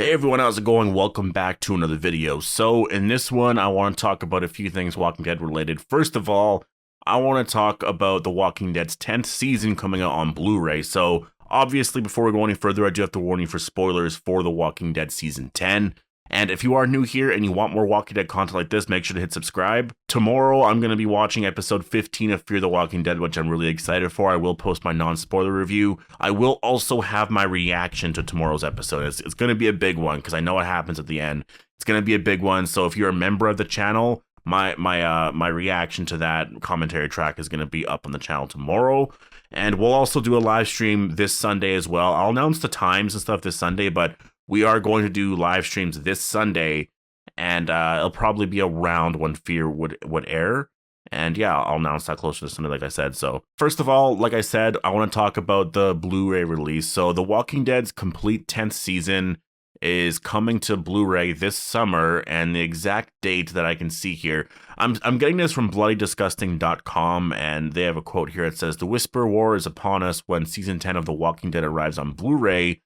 Hey everyone, how's it going? Welcome back to another video. So in this one, I want to talk about a few things Walking Dead related. First of all, I want to talk about The Walking Dead's 10th season coming out on Blu Ray. So obviously, before we go any further, I do have to warn you for spoilers for The Walking Dead Season 10. And if you are new here and you want more Walking Dead content like this, make sure to hit subscribe. Tomorrow, I'm going to be watching episode 15 of Fear the Walking Dead, which I'm really excited for. I will post my non-spoiler review. I will also have my reaction to tomorrow's episode. It's going to be a big one because I know what happens at the end. It's going to be a big one. So if you're a member of the channel, my reaction to that commentary track is going to be up on the channel tomorrow. And we'll also do a live stream this Sunday as well. I'll announce the times and stuff this Sunday, but we are going to do live streams this Sunday, and it'll probably be around when Fear would air. And yeah, I'll announce that closer to Sunday, like I said. So first of all, like I said, I want to talk about the Blu Ray release. So The Walking Dead's complete 10th season is coming to Blu Ray this summer, and the exact date that I can see here, I'm getting this from bloodydisgusting.com, and they have a quote here. It says, "The Whisper War is upon us when season 10 of The Walking Dead arrives on Blu Ray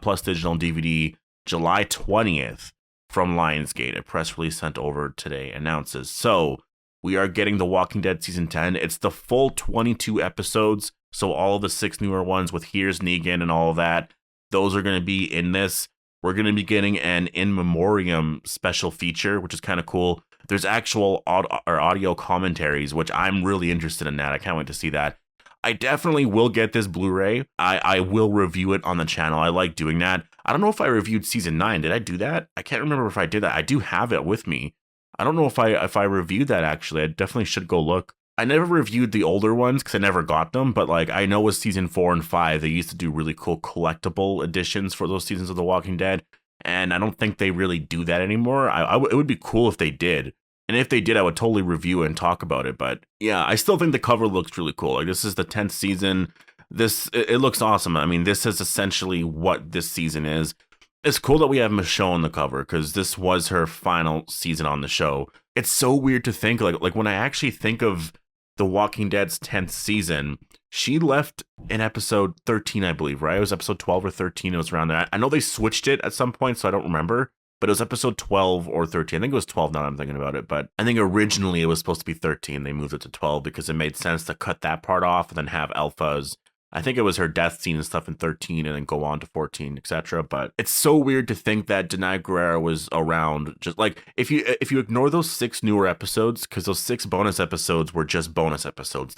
plus digital and DVD July 20th from Lionsgate. A press release sent over today announces." So we are getting The Walking Dead season 10. It's the full 22 episodes, so all of the 6 newer ones with Here's Negan and all of that, those are going to be in this. We're going to be getting an in memoriam special feature, which is kind of cool. There's actual audio commentaries, which I'm really interested in that. I can't wait to see that. I definitely will get this Blu-ray. I will review it on the channel. I like doing that. I don't know if I reviewed season 9. Did I do that? I can't remember if I did that. I do have it with me. I don't know if I reviewed that, actually. I definitely should go look. I never reviewed the older ones because I never got them, but like I know with season 4 and 5, they used to do really cool collectible editions for those seasons of The Walking Dead, and I don't think they really do that anymore. It would be cool if they did, and if they did, I would totally review it and talk about it. But yeah, I still think the cover looks really cool. Like, this is the 10th season. It looks awesome. I mean, this is essentially what this season is. It's cool that we have Michonne on the cover because this was her final season on the show. It's so weird to think, like when I actually think of The Walking Dead's 10th season, she left in episode 13, I believe, right? It was episode 12 or 13. It was around there. I know they switched it at some point, so I don't remember, but it was episode 12 or 13. I think it was 12 now that I'm thinking about it, but I think originally it was supposed to be 13. They moved it to 12 because it made sense to cut that part off and then have Alpha's, I think it was her death scene and stuff in 13 and then go on to 14, etc. But it's so weird to think that Denai Guerrera was around. Just like if you ignore those 6 newer episodes, because those 6 bonus episodes were just bonus episodes.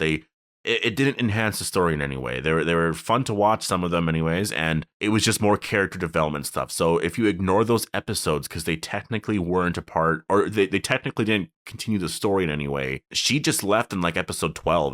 It didn't enhance the story in any way. They were fun to watch, some of them anyways, and it was just more character development stuff. So if you ignore those episodes because they technically weren't a part, or they technically didn't continue the story in any way, she just left in like episode 12,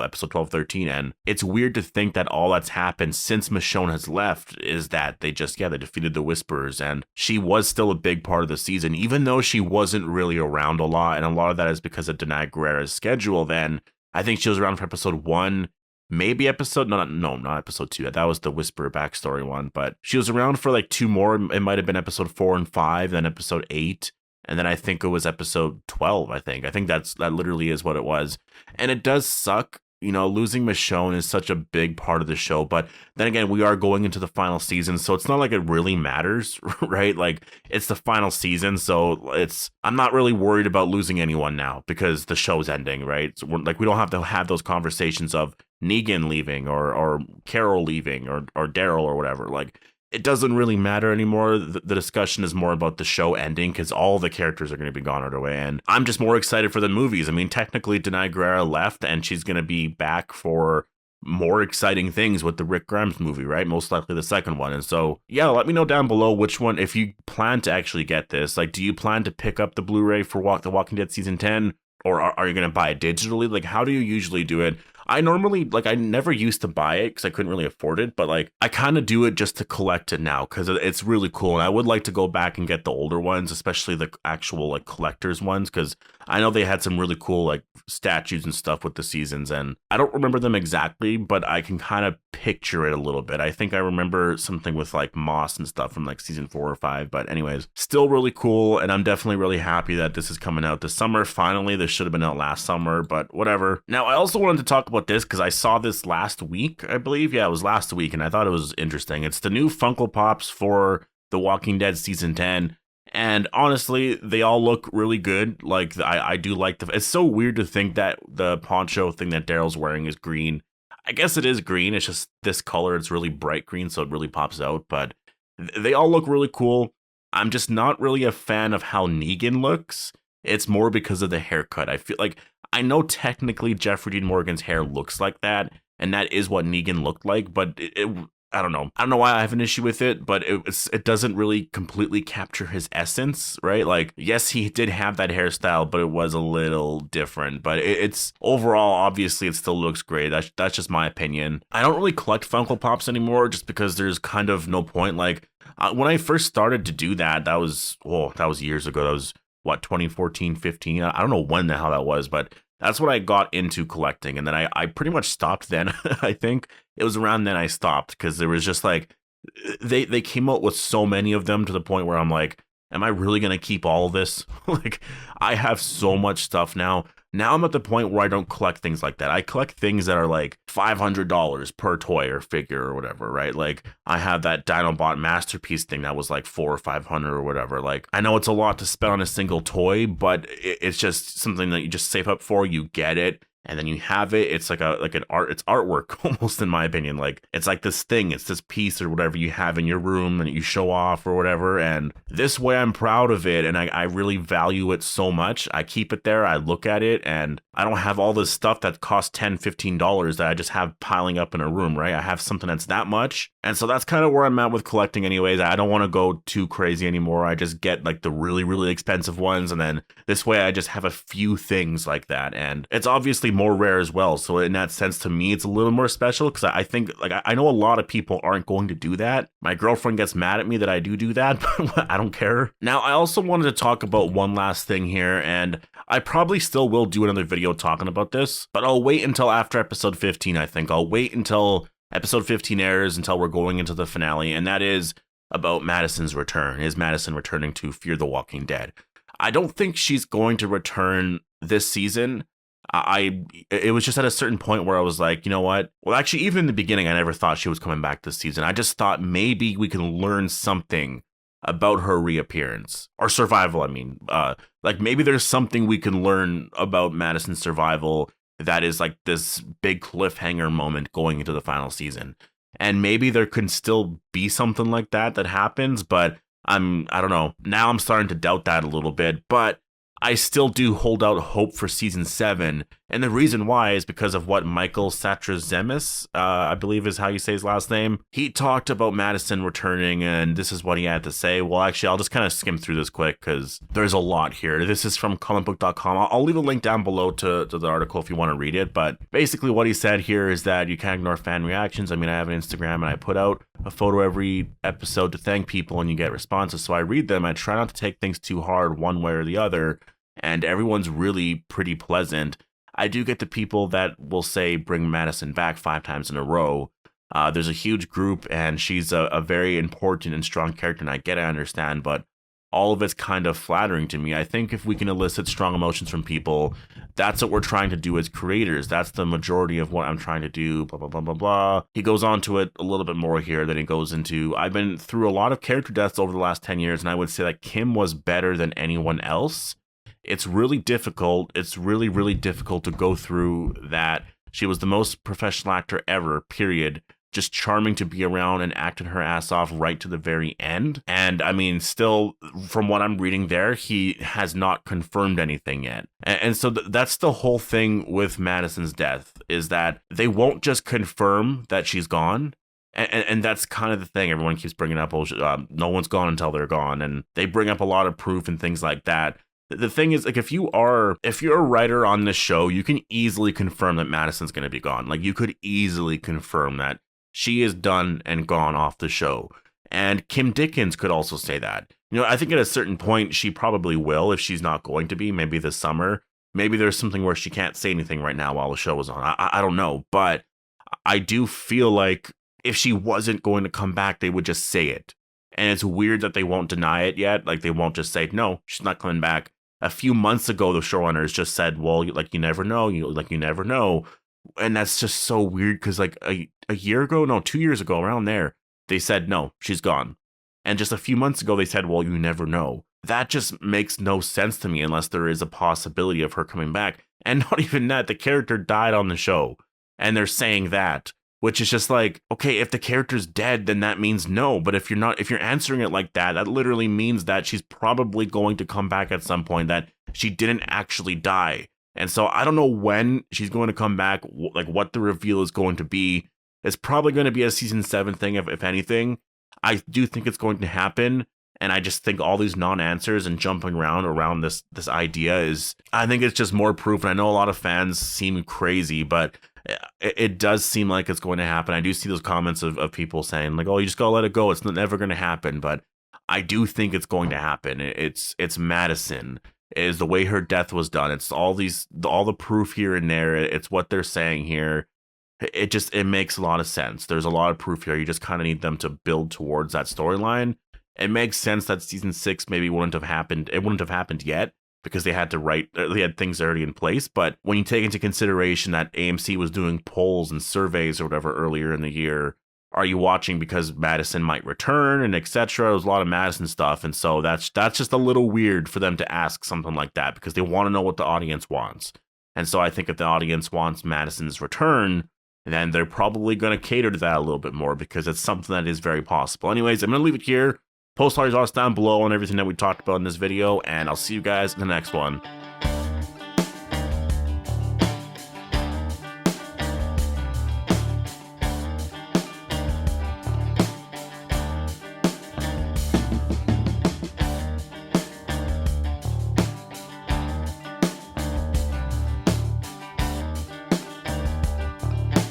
13, and it's weird to think that all that's happened since Michonne has left is that they defeated the Whisperers, and she was still a big part of the season, even though she wasn't really around a lot, and a lot of that is because of Denai Guerrera's schedule. Then I think she was around for episode 1, maybe episode, not episode 2. That was the Whisperer backstory one, but she was around for like 2 more. It might have been episode 4 and 5, then episode 8, and then I think it was episode 12, I think that literally is what it was. And it does suck. Losing Michonne is such a big part of the show, but then again, we are going into the final season, so it's not like it really matters, right? Like, it's the final season, so I'm not really worried about losing anyone now because the show's ending, right? So we don't have to have those conversations of Negan leaving or Carol leaving or Daryl or whatever. Like, it doesn't really matter anymore. The discussion is more about the show ending because all the characters are going to be gone right away. And I'm just more excited for the movies. I mean, technically, Denai Guerrera left and she's going to be back for more exciting things with the Rick Grimes movie, right? Most likely the second one. And so, yeah, let me know down below which one, if you plan to actually get this. Like, do you plan to pick up the Blu Ray for The Walking Dead Season 10? Or are you going to buy it digitally? Like, how do you usually do it? I never used to buy it because I couldn't really afford it, but like I kind of do it just to collect it now because it's really cool. And I would like to go back and get the older ones, especially the actual like collector's ones, because I know they had some really cool like statues and stuff with the seasons, and I don't remember them exactly, but I can kind of picture it a little bit. I think I remember something with like Moss and stuff from like season 4 or 5, but anyways, still really cool. And I'm definitely really happy that this is coming out this summer. Finally, this should have been out last summer, but whatever. Now, I also wanted to talk about this because I saw this last week, I believe. Yeah, it was last week, and I thought it was interesting. It's the new Funko Pops for The Walking Dead season 10. And honestly, they all look really good. Like, I do like it's so weird to think that the poncho thing that Daryl's wearing is green. I guess it is green. It's just this color. It's really bright green, so it really pops out. But they all look really cool. I'm just not really a fan of how Negan looks. It's more because of the haircut. I feel like I know technically Jeffrey Dean Morgan's hair looks like that, and that is what Negan looked like, but I don't know. I don't know why I have an issue with it, but it doesn't really completely capture his essence, right? Like, yes, he did have that hairstyle, but it was a little different. But it's overall, obviously, it still looks great. That's just my opinion. I don't really collect Funko Pops anymore, just because there's kind of no point. Like, when I first started to do that, that was years ago. That was what, 2014, 15? I don't know when the hell that was, but that's what I got into collecting. And then I pretty much stopped then. I think it was around then I stopped, because there was just like, they came out with so many of them to the point where I'm like, am I really going to keep all of this? Like, I have so much stuff now. Now I'm at the point where I don't collect things like that. I collect things that are like $500 per toy or figure or whatever, right? Like, I have that Dinobot Masterpiece thing that was like $400 or $500 or whatever. Like, I know it's a lot to spend on a single toy, but it's just something that you just save up for. You get it, and then you have it. It's like it's artwork almost, in my opinion. Like, it's like this thing, it's this piece or whatever you have in your room and you show off or whatever. And this way I'm proud of it, and I really value it so much. I keep it there, I look at it, and I don't have all this stuff that costs $10, $15 that I just have piling up in a room, right? I have something that's that much. And so that's kind of where I'm at with collecting anyways. I don't want to go too crazy anymore. I just get like the really, really expensive ones, and then this way I just have a few things like that. And it's obviously more rare as well. So in that sense, to me, it's a little more special, because I think, like, I know a lot of people aren't going to do that. My girlfriend gets mad at me that I do that, but I don't care. Now, I also wanted to talk about one last thing here, and I probably still will do another video talking about this, but I'll wait until after episode 15, I think. I'll wait until episode 15 airs, until we're going into the finale, and that is about Madison's return. Is Madison returning to Fear the Walking Dead? I don't think she's going to return this season. It was just at a certain point where I was like, you know what? Well, actually, even in the beginning, I never thought she was coming back this season. I just thought maybe we can learn something about her reappearance or survival. I mean, like, maybe there's something we can learn about Madison's survival that is like this big cliffhanger moment going into the final season. And maybe there can still be something like that happens, but I don't know. Now I'm starting to doubt that a little bit, but I still do hold out hope for season 7. And the reason why is because of what Michael Satrazemis, I believe is how you say his last name. He talked about Madison returning, and this is what he had to say. Well, actually, I'll just kind of skim through this quick, because there's a lot here. This is from comicbook.com. I'll leave a link down below to the article if you want to read it. But basically what he said here is that you can't ignore fan reactions. I mean, I have an Instagram, and I put out a photo every episode to thank people, and you get responses. So I read them. I try not to take things too hard one way or the other, and everyone's really pretty pleasant. I do get the people that will say bring Madison back 5 times in a row. There's a huge group, and she's a very important and strong character, and I understand, but all of it's kind of flattering to me. I think if we can elicit strong emotions from people, that's what we're trying to do as creators. That's the majority of what I'm trying to do, blah, blah, blah, blah, blah. He goes on to it a little bit more here. Then he goes into, I've been through a lot of character deaths over the last 10 years, and I would say that Kim was better than anyone else. It's really difficult. It's really, really difficult to go through that. She was the most professional actor ever, period. Just charming to be around and acting her ass off right to the very end. And I mean, still, from what I'm reading there, he has not confirmed anything yet. And so that's the whole thing with Madison's death, is that they won't just confirm that she's gone. And that's kind of the thing. Everyone keeps bringing up, no one's gone until they're gone. And they bring up a lot of proof and things like that. The thing is, like, if you're a writer on this show, you can easily confirm that Madison's going to be gone. Like, you could easily confirm that she is done and gone off the show. And Kim Dickens could also say that. You know, I think at a certain point, she probably will, if she's not going to be, maybe this summer. Maybe there's something where she can't say anything right now while the show is on. I don't know. But I do feel like if she wasn't going to come back, they would just say it. And it's weird that they won't deny it yet. Like, they won't just say, no, she's not coming back. A few months ago, the showrunners just said, well, like, you never know. You never know. And that's just so weird, because like a year ago, no, 2 years ago, around there, they said, no, she's gone. And just a few months ago, they said, well, you never know. That just makes no sense to me unless there is a possibility of her coming back. And not even that, the character died on the show. And they're saying that, which is just like, okay, if the character's dead, then that means no. But if you're answering it like that, that literally means that she's probably going to come back at some point, that she didn't actually die. And so I don't know when she's going to come back, like what the reveal is going to be. It's probably going to be a season 7 thing, if anything. I do think it's going to happen. And I just think all these non-answers and jumping around this idea is, I think it's just more proof. And I know a lot of fans seem crazy, but it does seem like it's going to happen. I do see those comments of people saying like, oh, you just gotta let it go. It's never going to happen. But I do think it's going to happen. It's Madison. Is the way her death was done. It's all the proof here and there. It's what they're saying here. It makes a lot of sense. There's a lot of proof here. You just kind of need them to build towards that storyline. It makes sense that season 6 maybe wouldn't have happened. It wouldn't have happened yet because they had things already in place. But when you take into consideration that AMC was doing polls and surveys or whatever earlier in the year, are you watching because Madison might return and etc.? There's a lot of Madison stuff. And so that's just a little weird for them to ask something like that because they want to know what the audience wants. And so I think if the audience wants Madison's return, then they're probably going to cater to that a little bit more because it's something that is very possible. Anyways, I'm going to leave it here. Post all your thoughts down below on everything that we talked about in this video, and I'll see you guys in the next one.